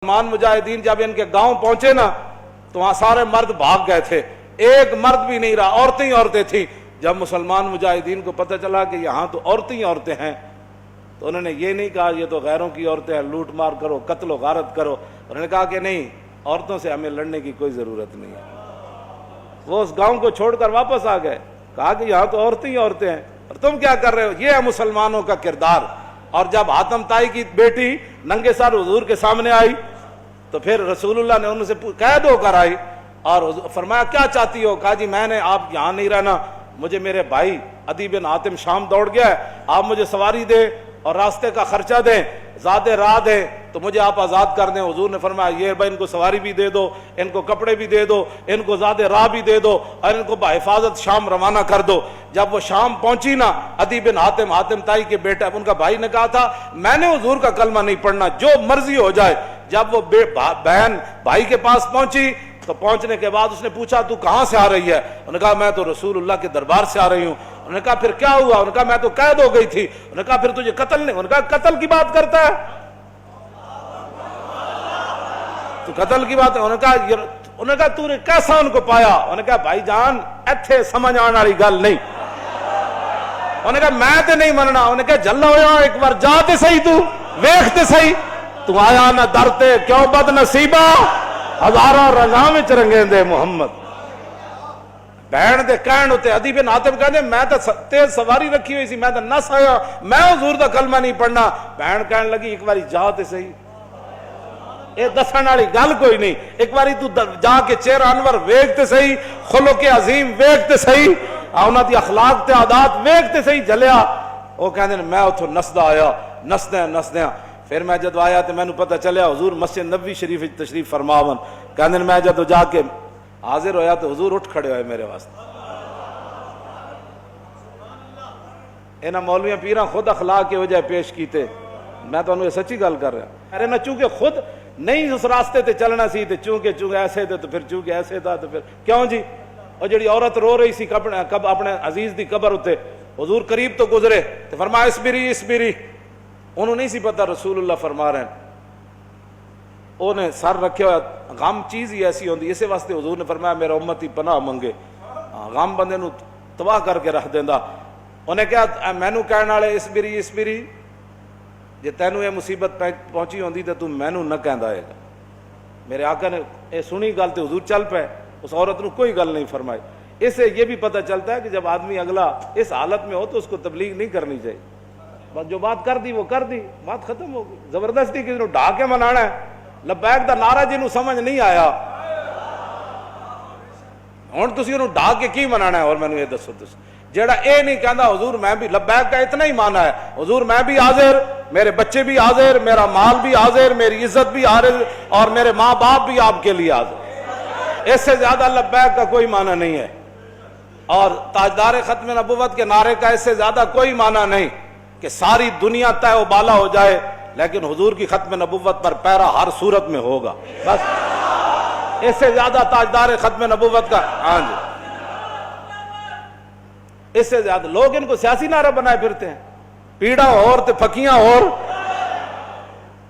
مسلمان مجاہدین جب ان کے گاؤں پہنچے نا تو وہاں سارے مرد بھاگ گئے تھے، ایک مرد بھی نہیں رہا، عورتیں ہی عورتیں تھیں۔ جب مسلمان مجاہدین کو پتہ چلا کہ یہاں تو عورتیں ہی عورتیں ہیں تو انہوں نے یہ نہیں کہا یہ تو غیروں کی عورتیں ہیں، لوٹ مار کرو، قتل و غارت کرو۔ انہوں نے کہا کہ نہیں، عورتوں سے ہمیں لڑنے کی کوئی ضرورت نہیں ہے۔ وہ اس گاؤں کو چھوڑ کر واپس آ گئے، کہا کہ یہاں تو عورتیں ہی عورتیں ہیں اور تم کیا کر رہے ہو؟ یہ ہے مسلمانوں کا کردار۔ اور جب حاتم طائی کی بیٹی ننگے سر حضور کے سامنے آئی تو پھر رسول اللہ نے ان سے قید ہو کر آئی اور فرمایا کیا چاہتی ہو؟ کہا جی میں نے آپ یہاں نہیں رہنا، مجھے میرے بھائی عدی بن حاتم شام دوڑ گیا ہے، آپ مجھے سواری دیں اور راستے کا خرچہ دیں، زیادہ راہ دیں تو مجھے آپ آزاد کر دیں۔ حضور نے فرمایا یہ بھائی ان کو سواری بھی دے دو، ان کو کپڑے بھی دے دو، ان کو زیادہ راہ بھی دے دو اور ان کو بحفاظت شام روانہ کر دو۔ جب وہ شام پہنچی نا، عدی بن حاتم، حاتم طائی کے بیٹا، ان کا بھائی نے کہا تھا میں نے حضور کا کلمہ نہیں پڑھنا، جو مرضی ہو جائے۔ جب وہ بہن بھائی کے پاس پہنچی تو پہنچنے کے بعد اس نے پوچھا تو کہاں سے آ رہی ہے؟ انہوں نے کہا میں تو رسول اللہ کے دربار سے آ رہی ہوں۔ انہوں نے کہا پھر کیا ہوا؟ انہوں نے کہا میں تو قید ہو گئی تھی۔ انہوں نے کہا پھر تجھے قتل نہیں؟ انہوں نے کہا قتل کی بات کرتا ہے تو قتل کی بات ہے۔ انہوں نے کہا تو نے کیسا ان کو پایا؟ انہوں نے کہا بھائی جان ایتھے سمجھ آنے والی گل نہیں۔ انہوں نے کہا میں تے نہیں مننا۔ انہوں نے کہا جلا ہویا ایک بار جا تے صحیح، تو ویکھ تے صحیح، تو آیا نہ درتے کیوں بد نصیبہ ہزارہ رنگاں وچ رنگیں دے محمد۔ بہن دے کہن ہوتے عدی بن حاتم کہندے میں تے تیز سواری رکھی ہوئی سی، میں تے نس آیا، میں حضور دا کلمہ نہیں پڑھنا۔ بہن کہن لگی ایک باری جا تے صحیح، اے دسن والی گل کوئی نہیں، ایک باری تو جا کے چہرہ انور ویکھ تے صحیح، خلق عظیم ویکھ تے صحیح، انہاں دی اخلاق تے عادات ویکھ تے صحیح۔ جلیا وہ کہندے میں اتھوں نسدا آیا، نسدیاں پھر میں جدو آیا تو مینوں پتہ چلیا حضور مسجد نبوی شریف تشریف فرماون۔ کہندے میں جدو جا کے حاضر ہویا تو حضور اٹھ کھڑے ہوئے میرے واسطے۔ انہاں مولویاں پیراں خود اخلاق کی وجہ پیش کیتے، میں تو انہوں سچی گل کر رہا۔ ارے نہ چونکہ خود نہیں اس راستے تے چلنا سی تے چونکہ ایسے تھے تو پھر چونکہ ایسے تھا تو پھر کیوں جی؟ اور جڑی عورت رو رہی سی اپنے عزیز دی قبر اتے، حضور قریب تو گزرے تو فرمایا اسبری۔ انہوں نہیں سی پتہ رسول اللہ فرما رہے ہیں، انہیں سر رکھے ہوا، غم چیز ہی ایسی ہوندی، اسے واسطے حضور نے فرمایا میرا امتی پناہ منگے، غم بندے نو تباہ کر کے رکھ دیندا۔ انہیں کہا مینوں کہن والے اسبری، جے تینوں یہ مصیبت پہنچی ہوندی تو مینوں نہ کہندا اے گا۔ میرے آقا نے یہ سنی گل تو حضور چل پے، اس عورت نو کوئی گل نہیں فرمائی۔ اس سے یہ بھی پتہ چلتا ہے کہ جب آدمی اگلا اس حالت میں ہو تو اس کو تبلیغ نہیں کرنی چاہیے، بس جو بات کر دی وہ کر دی، بات ختم ہو گئی۔ زبردستی کسی نو ڈھا کے منانا ہے، لبیک دا نعرہ جنوں سمجھ نہیں آیا ہن تسی انہوں ڈھا کے کی منانا ہے؟ اور مینوں یہ دسو تسی جیڑا اے نہیں کہندا حضور میں بھی لبیک کا اتنا ہی مانا ہے، حضور میں بھی حاضر، میرے بچے بھی حاضر، میرا مال بھی حاضر، میری عزت بھی حاضر اور میرے ماں باپ بھی آپ کے لیے حاضر، اس سے زیادہ لبیک کا کوئی معنی نہیں ہے۔ اور تاجدار ختم نبوت کے نعرے کا اس سے زیادہ کوئی معنی نہیں کہ ساری دنیا تہ و بالا ہو جائے لیکن حضور کی ختم نبوت پر پیرا ہر صورت میں ہوگا، بس اس سے زیادہ تاجدار ختم نبوت کا ہاں جی اس سے زیادہ لوگ ان کو سیاسی نعرہ بنائے پھرتے ہیں، پیڑا اور تے پھکیاں اور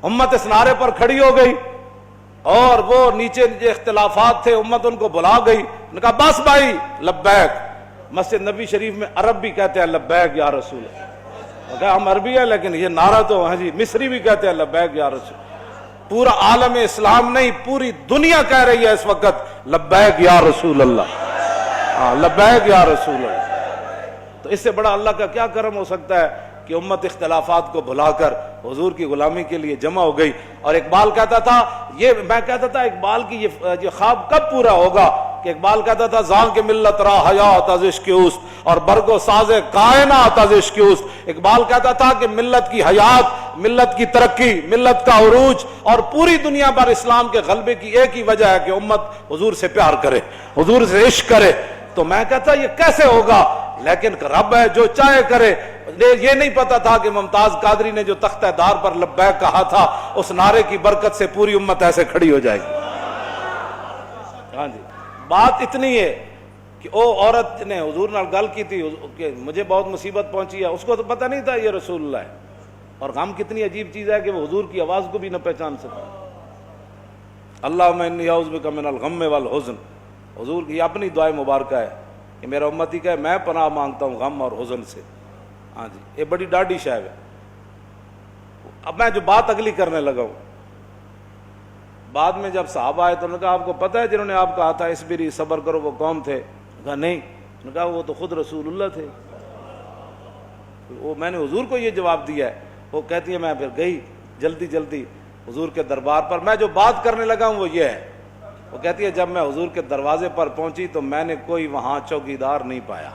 امت اس نعرے پر کھڑی ہو گئی اور وہ نیچے اختلافات تھے امت ان کو بلا گئی، انہوں نے کہا بس بھائی لبیک۔ مسجد نبی شریف میں عرب بھی کہتے ہیں لبیک یا رسول، ہم عربی ہیں لیکن یہ نعرہ تو ہاں جی مصری بھی کہتے ہیں لبیک یا رسول۔ پورا عالم اسلام نہیں پوری دنیا کہہ رہی ہے اس وقت لبیک یا رسول اللہ، ہاں لبیک یا رسول اللہ۔ تو اس سے بڑا اللہ کا کیا کرم ہو سکتا ہے کہ امت اختلافات کو بھلا کر حضور کی غلامی کے لیے جمع ہو گئی۔ اور اقبال کہتا تھا، میں کہتا تھا اقبال کی یہ خواب کب پورا ہوگا کہ اقبال کہتا تھا زان کے ملت را حیات از عشق اوست اور برگ و ساز کائنات از عشق اوست۔ اقبال کہتا تھا کہ ملت کی حیات، ملت کی ترقی، ملت کا عروج اور پوری دنیا پر اسلام کے غلبے کی ایک ہی وجہ ہے کہ امت حضور سے پیار کرے، حضور سے عشق کرے۔ تو میں کہتا یہ کیسے ہوگا؟ لیکن رب ہے جو چاہے کرے۔ یہ نہیں پتا تھا کہ ممتاز قادری نے جو تختہ دار پر لبیک کہا تھا اس نعرے کی برکت سے پوری امت ایسے کھڑی ہو جائے گی۔ ہاں جی بات اتنی ہے کہ وہ عورت نے حضور نال گل کی تھی کہ مجھے بہت مصیبت پہنچی ہے، اس کو تو پتہ نہیں تھا یہ رسول اللہ ہے، اور غم کتنی عجیب چیز ہے کہ وہ حضور کی آواز کو بھی نہ پہچان سکتا۔ اللہم انی اعوذ بک من الغم والحزن. حضور کی اپنی دعائیں مبارکہ ہے کہ میرا امتی کہے میں پناہ مانگتا ہوں غم اور حزن سے. ہاں جی یہ بڑی ڈاڈی شاید ہے. اب میں جو بات اگلی کرنے لگا ہوں، بعد میں جب صحابہ آئے تو انہوں نے کہا آپ کو پتہ ہے جنہوں نے آپ کہا تھا اسبری صبر کرو وہ کون تھے؟ کہا نہیں. انہوں نے کہا وہ تو خود رسول اللہ تھے. وہ میں نے حضور کو یہ جواب دیا ہے. وہ کہتی ہے میں پھر گئی جلدی جلدی حضور کے دربار پر. میں جو بات کرنے لگا ہوں وہ یہ ہے. وہ کہتی ہے جب میں حضور کے دروازے پر پہنچی تو میں نے کوئی وہاں چوکیدار نہیں پایا.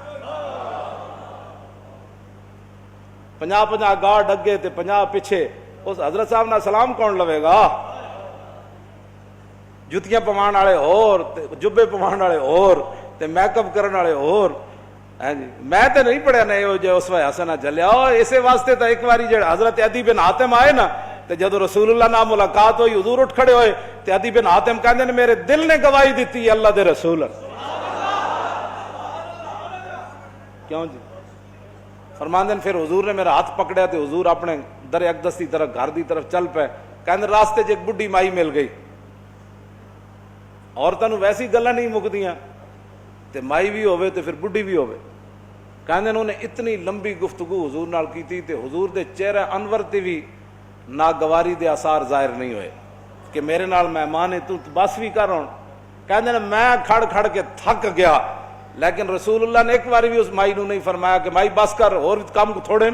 50 گارڈ اگے تے 50 پیچھے. اس حضرت صاحب نہ سلام کون لوے گا؟ جتیاں پوان والے اور جبے پوان والے اور تے میک اپ کرن والے اور. میں تے نہیں پڑھیا نہیں جو اس وقت حسنہ چلیا. اسے واسطے تو ایک باری جڑا حضرت عدی بن حاتم آئے نا تے جدو رسول اللہ نال ملاقات ہوئی حضور اٹھ کھڑے ہوئے تے عدی بن حاتم کہندے نے میرے دل نے گواہی دیتی ہے اللہ دے رسول. کیوں جی؟ فرماندے نے پھر حضور نے میرا ہاتھ پکڑیا تے حضور اپنے در اقدس دی طرف گھر دی طرف چل پے. کہندے راستے چ ایک بڈھی مائی مل گئی. عورتاں نوں ویسی گلاں نہیں مکدیاں تے مائی بھی ہوے تے پھر بڈھی بھی ہوے. کہندے انہوں نے اتنی لمبی گفتگو حضور نال کیتی تے حضور دے چہرے انور تے بھی ناگواری دے آثار ظاہر نہیں ہوئے کہ میرے نال مہمان ہے تو بس بھی کر. ہون کہندے نے میں کھڑ کھڑ کے تھک گیا لیکن رسول اللہ نے ایک باری بھی اس مائی نو نہیں فرمایا کہ مائی بس کر اور کام کو تھوڑے.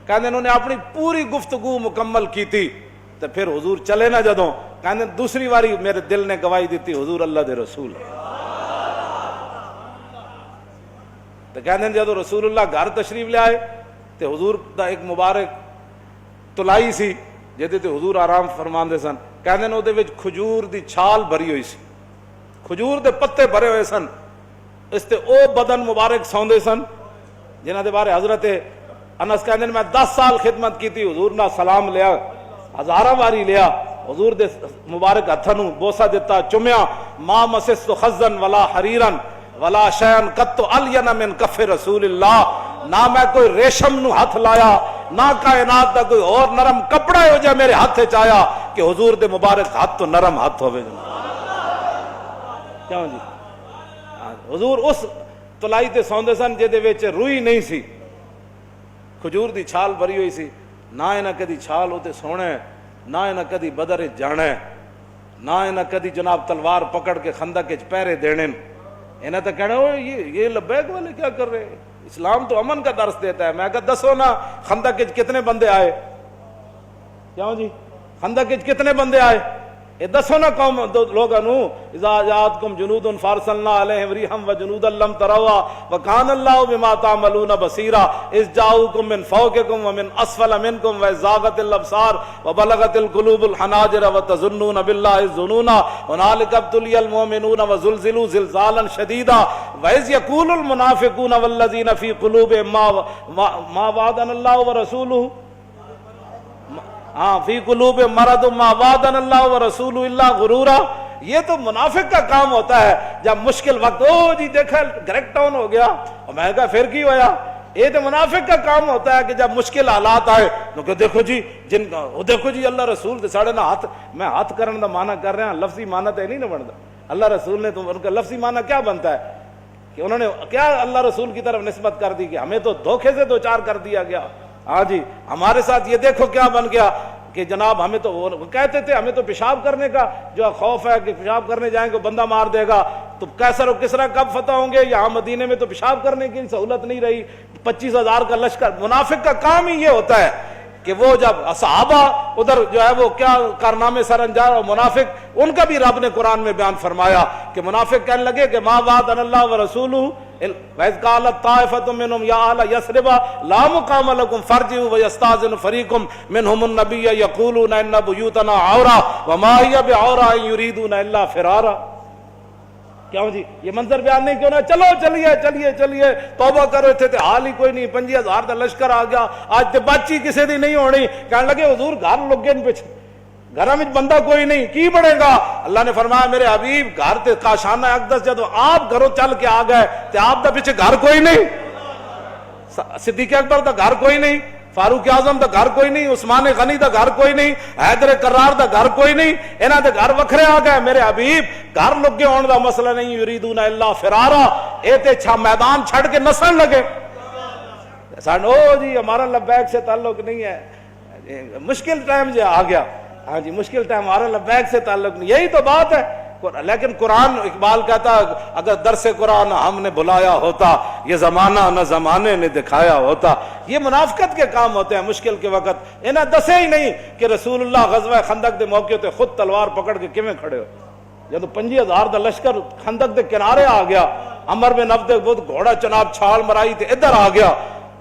کہندے انہوں نے اپنی پوری گفتگو مکمل کی تھی تو پھر حضور چلے نہ جدوں. کہندے دوسری باری میرے دل نے گواہی دیتی حضور اللہ دے رسول. تو کہندے جدو رسول اللہ گھر تشریف لے آئے تو حضور دا ایک مبارک تلائی سی جہدے تے حضور آرام فرماندے سن. کہندے نے او دے وچ کھجور دی چھال بھری ہوئی سی، کھجور دے پتے بھرے ہوئے سن. اس تے او بدن مبارک سوندے سن جنہاں دے بارے حضرت انس کہندے نے میں 10 سال خدمت کیتی. حضور نہ سلام لیا، ہزاراں واری لیا، حضور دے مبارک ہتھاں نوں بوسا دیتا، چومیا. ما مسست خزن ولا حریرن ولا شیئن قط الین من کف رسول اللہ. نہ میں کوئی ریشم نو ہاتھ لایا نہ کائنات دا کوئی اور نرم کپڑا ہو جائے میرے ہاتھ وچ آیا کہ حضور دے مبارک ہاتھ تو نرم ہاتھ ہوے. کیوں جی؟ حضور اس تلائی تے سوندے سن جے وچ روئی نہیں سی، کھجور دی چھال بھری ہوئی سی. نہ انہاں کدی چھال ہوتے سونے، نہ انہاں کدی بدر جانا، نہ انہاں کدی جناب تلوار پکڑ کے خندق وچ پہرے دینے. انہیں تو کہنا یہ لبیک والے کیا کر رہے ہیں؟ اسلام تو امن کا درس دیتا ہے. میں کہا دسو نا خندق وچ کتنے بندے آئے؟ کیوں جی؟ خندق وچ کتنے بندے آئے؟ یہ دسو نا قوم لوگوں نو اذا جاءتکم جنود فارسلنا علیہم ریحا وجنودا لم تروا وکان اللہ بما تعملون بصیرا اذ جاءوکم من فوقکم ومن اسفل منکم وزاغت الابصار وبلغت القلوب الحناجر وتظنون باللہ الظنون هنالک ابتلی المؤمنون وزلزلوا زلزالا شدیدا واذ یقول المنافقون والذین فی قلوبہم ما وعدنا اللہ ورسولہ فی قلوب مرض ما وعدنا اللہ ورسولہ الا غرورا. یہ تو منافق کا کام ہوتا ہے جب مشکل وقت او جی دیکھا گریک ڈاؤن ہو گیا اور میں کہا پھر کی ہویا. یہ تو منافق کا کام ہوتا ہے کہ جب مشکل حالات آئے تو کہ دیکھو جی جن کا دیکھو جی اللہ رسول دے ساڑے نہ ہاتھ میں ہاتھ کرنے دا معنی کر رہے ہیں لفظی معنی تو نہیں نہ بنتا. اللہ رسول نے تو ان کا لفظی معنی کیا بنتا ہے کہ انہوں نے کیا اللہ رسول کی طرف نسبت کر دی کہ ہمیں تو دھوکے سے دو چار کر دیا گیا. ہاں جی ہمارے ساتھ یہ دیکھو کیا بن گیا کہ جناب ہمیں تو وہ کہتے تھے ہمیں تو پیشاب کرنے کا جو خوف ہے کہ پیشاب کرنے جائیں گے بندہ مار دے گا. تو کیسر و کسرا کب فتح ہوں گے؟ یہاں مدینے میں تو پیشاب کرنے کی سہولت نہیں رہی. 25,000 کا لشکر. منافق کا کام ہی یہ ہوتا ہے کہ وہ جب صحابہ ادھر جو ہے وہ کیا کارنامے سر انجام اور منافق ان کا بھی رب نے قرآن میں بیان فرمایا کہ منافق کہنے لگے کہ ما وعدنا اللہ ورسولہ وَإِذْ قَالَتْ طَائِفَةٌ مِّنْهُمْ يَا أَهْلَ يَثْرِبَ لَا مُقَامَ لَكُمْ فَارْجِعُوا وَيَسْتَأْذِنُ فَرِيقٌ مِّنْهُمُ النَّبِيَّ يَقُولُونَ إِنَّ بُيُوتَنَا عَوْرَةٌ وَمَا هِيَ بِعَوْرَةٍ إِن يُرِيدُونَ إِلَّا فِرَارًا. کیوں جی یہ منظر بیان نہیں کیوں نہ چلو چلیے توبہ کرو. اتنے تو حال ہی کوئی نہیں 25,000 کا لشکر آ گیا آج تو بچی کسی دی نہیں ہونی. کہنے لگے حضور گھر لگے پیچھے گھر میں بندہ کوئی نہیں کی بڑھے گا. اللہ نے فرمایا میرے حبیب گھر تے کاشانہ اقدس جدو آپ گھروں چل کے آ گئے تے آپ دا پیچھے گھر کوئی نہیں. صدیق اکبر دا گھر کوئی نہیں. فاروق اعظم دا گھر کوئی نہیں، عثمان غنی دا گھر کوئی نہیں، حیدر کرار دا گھر کوئی نہیں، انہاں دے گھر وکھرے آ گئے۔ میرے حبیب گھر لگے ہون دا مسئلہ نہیں، یریدون الا فرارا، اے تے چھا میدان چھڑ کے نسل لگے۔ سانو جی ہمارا لبیک سے تعلق نہیں ہے، مشکل ٹائم جو آ گیا، ہاں جی مشکل ٹائم، ہمارا لبیک سے تعلق نہیں، یہی تو بات ہے۔ لیکن قرآن، اقبال کہتا اگر درس قرآن ہم نے بلایا ہوتا، یہ زمانہ نہ زمانے نے دکھایا ہوتا۔ یہ منافقت کے کام ہوتے ہیں مشکل کے وقت۔ انہیں دسے ہی نہیں کہ رسول اللہ غزوہ خندق دے موقع تے خود تلوار پکڑ کے کیویں کھڑے ہو۔ جب 50,000 دا لشکر خندق دے کنارے آ گیا، عمر بن عبد بود گھوڑا چناب چھال مرائی تے ادھر آ گیا،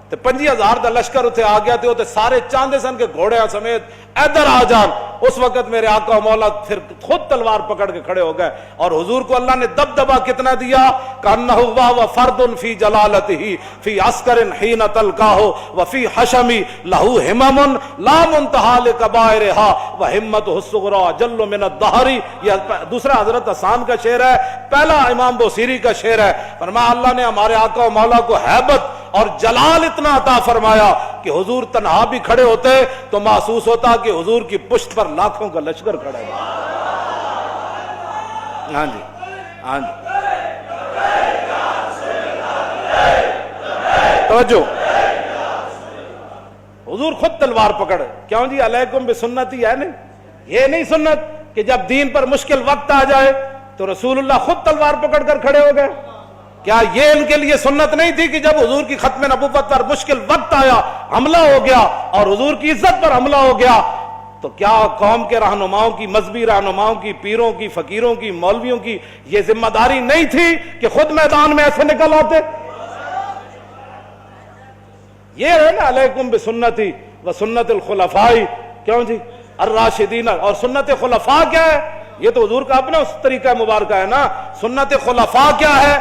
تے 50,000 دا لشکر اتنے آ گیا تے سارے چاندے سن کے گھوڑے سمیت ادھر آ جان۔ اس وقت میرے آقا و مولا پھر خود تلوار پکڑ کے کھڑے ہو گئے، اور حضور کو اللہ نے دبدبا کتنا دیا، کانہ و فرد فی جلالتہ فی عسکر حین تلقاہ وفی حشم لہ ہمم لا منتہا لکبائرہا وہمتہ الصغری جل من الدہر۔ یہ دوسرا حضرت حسان کا شعر ہے، پہلا امام بوصیری کا شعر ہے۔ فرمایا اللہ نے ہمارے آقا و مولا کو ہیبت اور جلال اتنا عطا فرمایا کہ حضور تنہا بھی کھڑے ہوتے تو محسوس ہوتا کہ حضور کی پشت پر لاکھوں کا لشکر کھڑا ہے۔ ہاں جی ہاں جی توجہ، حضور خود تلوار پکڑے، کیوں جی علیکم بسنتی ہے نہیں، یہ نہیں سنت کہ جب دین پر مشکل وقت آ جائے تو رسول اللہ خود تلوار پکڑ کر کھڑے ہو گئے؟ کیا یہ ان کے لیے سنت نہیں تھی کہ جب حضور کی ختم نبوت پر مشکل وقت آیا، حملہ ہو گیا اور حضور کی عزت پر حملہ ہو گیا، تو کیا قوم کے رہنماؤں کی، مذہبی رہنماؤں کی، پیروں کی، فقیروں کی، مولویوں کی یہ ذمہ داری نہیں تھی کہ خود میدان میں ایسے نکل آتے؟ یہ ہے نا علیکم بسنتی و سنت الخلفاء، کیوں جی الراشدین۔ اور سنت خلفاء کیا ہے؟ یہ تو حضور کا اپنا اس طریقہ مبارکہ ہے نا۔ سنت خلفاء کیا ہے؟